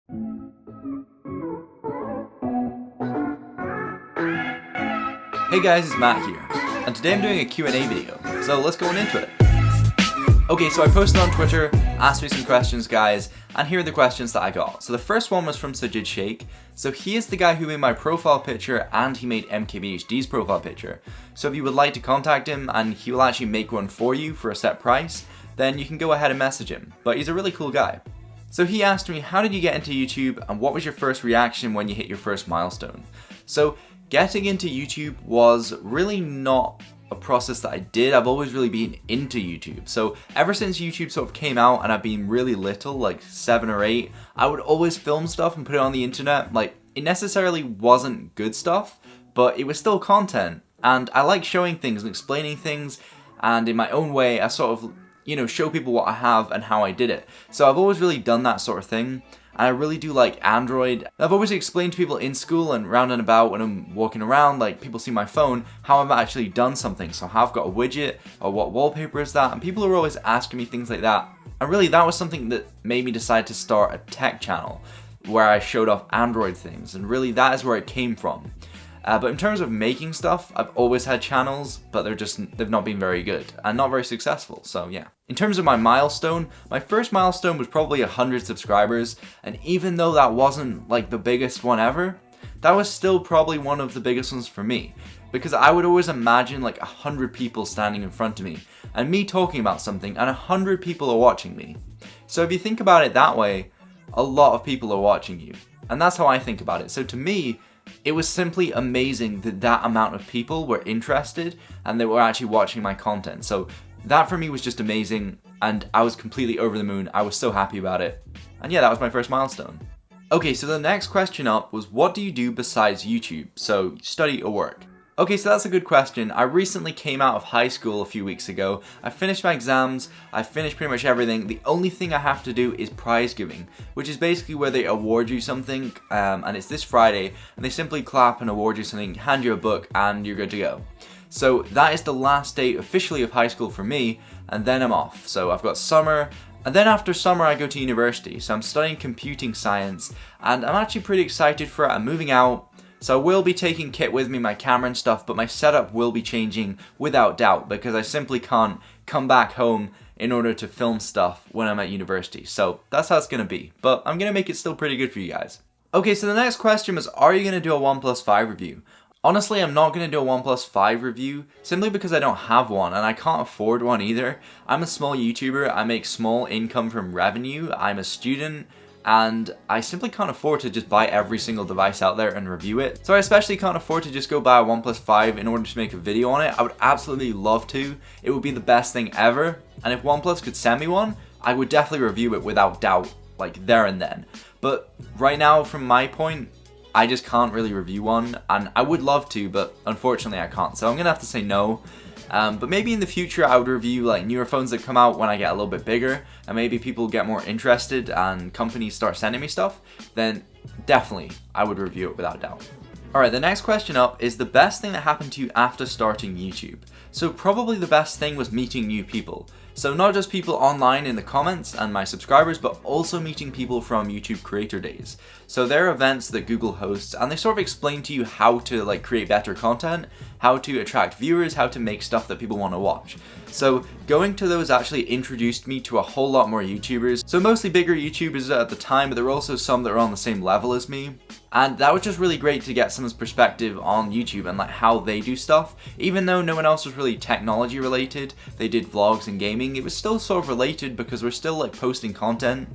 Hey guys, it's Matt here, and today I'm doing a Q&A video, so let's go on into it. Okay, so I posted on Twitter, asked me some questions guys, and here are the questions that I got. So the first one was from Sajid Sheikh. So he is the guy who made my profile picture and he made MKBHD's profile picture. So if you would like to contact him and he will actually make one for you for a set price, then you can go ahead and message him. But he's a really cool guy. So he asked me, how did you get into YouTube and what was your first reaction when you hit your first milestone? So getting into YouTube was really not a process that I did. I've always really been into YouTube. So ever since YouTube sort of came out and I've been really little, like 7 or 8, I would always film stuff and put it on the internet. Like, it necessarily wasn't good stuff, but it was still content. And I like showing things and explaining things, and in my own way, I sort of, show people what I have and how I did it. So I've always really done that sort of thing. And I really do like Android. I've always explained to people in school and round and about when I'm walking around, like people see my phone, how I've actually done something. So how I've got a widget, or what wallpaper is that? And people are always asking me things like that. And really that was something that made me decide to start a tech channel where I showed off Android things. And really that is where it came from. But in terms of making stuff, I've always had channels, but they've not been very good and not very successful, so yeah. In terms of my milestone, my first milestone was probably 100 subscribers, and even though that wasn't like the biggest one ever, that was still probably one of the biggest ones for me, because I would always imagine like 100 people standing in front of me, and me talking about something, and 100 people are watching me. So if you think about it that way, a lot of people are watching you, and that's how I think about it. So to me, it was simply amazing that that amount of people were interested and they were actually watching my content. So that for me was just amazing, and I was completely over the moon. I was so happy about it. And yeah, that was my first milestone. Okay, so the next question up was, what do you do besides YouTube? So study or work? Okay, so that's a good question. I recently came out of high school a few weeks ago. I finished my exams, I finished pretty much everything. The only thing I have to do is prize giving, which is basically where they award you something, and it's this Friday, and they simply clap and award you something, hand you a book, and you're good to go. So that is the last day officially of high school for me, and then I'm off. So I've got summer, and then after summer I go to university. So I'm studying computing science, and I'm actually pretty excited for it. I'm moving out. So I will be taking kit with me, my camera and stuff, but my setup will be changing without doubt because I simply can't come back home in order to film stuff when I'm at university. So that's how it's going to be, but I'm going to make it still pretty good for you guys. Okay, so the next question was, are you going to do a OnePlus 5 review? Honestly, I'm not going to do a OnePlus 5 review simply because I don't have one and I can't afford one either. I'm a small YouTuber, I make small income from revenue, I'm a student, and I simply can't afford to just buy every single device out there and review it. So I especially can't afford to just go buy a OnePlus 5 in order to make a video on it. I would absolutely love to. It would be the best thing ever. And if OnePlus could send me one, I would definitely review it without doubt, like there and then. But right now, from my point, I just can't really review one. And I would love to, but unfortunately I can't. So I'm gonna have to say no. But maybe in the future I would review like newer phones that come out when I get a little bit bigger, and maybe people get more interested and companies start sending me stuff, then definitely I would review it without doubt. Alright, the next question up is the best thing that happened to you after starting YouTube. So probably the best thing was meeting new people. So not just people online in the comments and my subscribers, but also meeting people from YouTube Creator Days. So they're events that Google hosts, and they sort of explain to you how to like create better content, how to attract viewers, how to make stuff that people want to watch. So going to those actually introduced me to a whole lot more YouTubers. So mostly bigger YouTubers at the time, but there were also some that are on the same level as me. And that was just really great to get someone's perspective on YouTube and like how they do stuff. Even though no one else was really technology related, they did vlogs and gaming, it was still sort of related because we're still like posting content.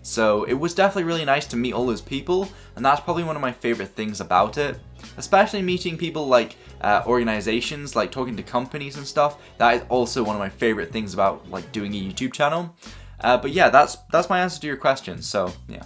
So it was definitely really nice to meet all those people, and that's probably one of my favorite things about it. Especially meeting people like organizations, like talking to companies and stuff. That is also one of my favorite things about like doing a YouTube channel. But yeah, that's my answer to your question, so yeah.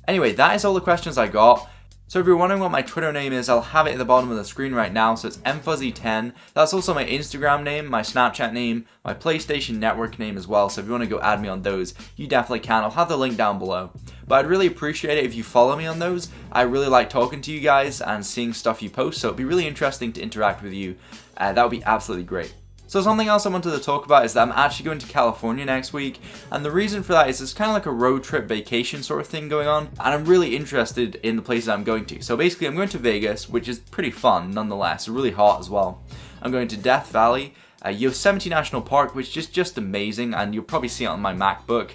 Anyway, that is all the questions I got. So if you're wondering what my Twitter name is, I'll have it at the bottom of the screen right now. So it's mfuzzy10. That's also my Instagram name, my Snapchat name, my PlayStation Network name as well. So if you want to go add me on those, you definitely can. I'll have the link down below. But I'd really appreciate it if you follow me on those. I really like talking to you guys and seeing stuff you post. So it'd be really interesting to interact with you. That would be absolutely great. So something else I wanted to talk about is that I'm actually going to California next week, and the reason for that is it's kind of like a road trip vacation sort of thing going on, and I'm really interested in the places I'm going to. So basically I'm going to Vegas, which is pretty fun nonetheless, really hot as well. I'm going to Death Valley, Yosemite National Park, which is just amazing, and you'll probably see it on my MacBook.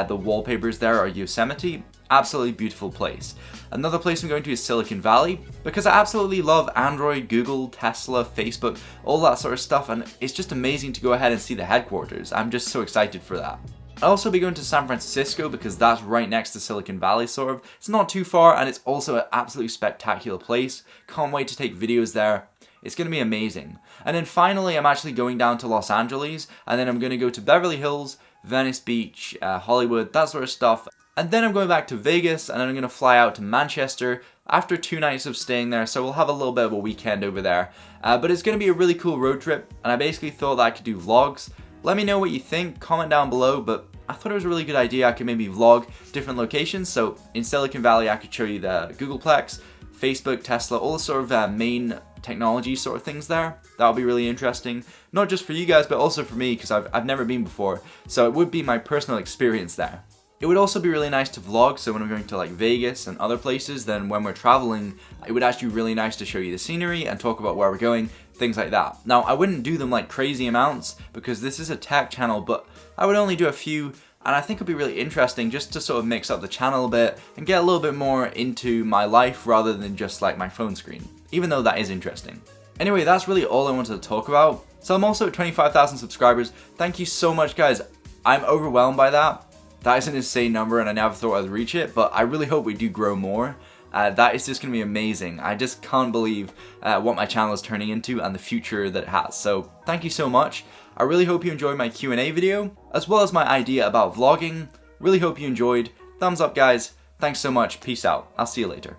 The wallpapers there are Yosemite. Absolutely beautiful place. Another place I'm going to is Silicon Valley, because I absolutely love Android, Google, Tesla, Facebook, all that sort of stuff, and it's just amazing to go ahead and see the headquarters. I'm just so excited for that. I'll also be going to San Francisco because that's right next to Silicon Valley sort of. It's not too far, and it's also an absolutely spectacular place. Can't wait to take videos there. It's going to be amazing. And then finally, I'm actually going down to Los Angeles, and then I'm going to go to Beverly Hills, Venice Beach, Hollywood, that sort of stuff. And then I'm going back to Vegas, and then I'm going to fly out to Manchester after 2 nights of staying there, so we'll have a little bit of a weekend over there. But it's going to be a really cool road trip, and I basically thought that I could do vlogs. Let me know what you think, comment down below, but I thought it was a really good idea. I could maybe vlog different locations, so in Silicon Valley I could show you the Googleplex, Facebook, Tesla, all the sort of main technology sort of things there. That would be really interesting, not just for you guys, but also for me, because I've never been before, so it would be my personal experience there. It would also be really nice to vlog, so when we're going to like Vegas and other places, then when we're traveling, it would actually be really nice to show you the scenery and talk about where we're going, things like that. Now, I wouldn't do them like crazy amounts because this is a tech channel, but I would only do a few, and I think it'd be really interesting just to sort of mix up the channel a bit and get a little bit more into my life rather than just like my phone screen, even though that is interesting. Anyway, that's really all I wanted to talk about. So I'm also at 25,000 subscribers. Thank you so much, guys. I'm overwhelmed by that. That is an insane number, and I never thought I'd reach it, but I really hope we do grow more. That is just going to be amazing. I just can't believe what my channel is turning into and the future that it has. So thank you so much. I really hope you enjoyed my Q&A video, as well as my idea about vlogging. Really hope you enjoyed. Thumbs up, guys. Thanks so much. Peace out. I'll see you later.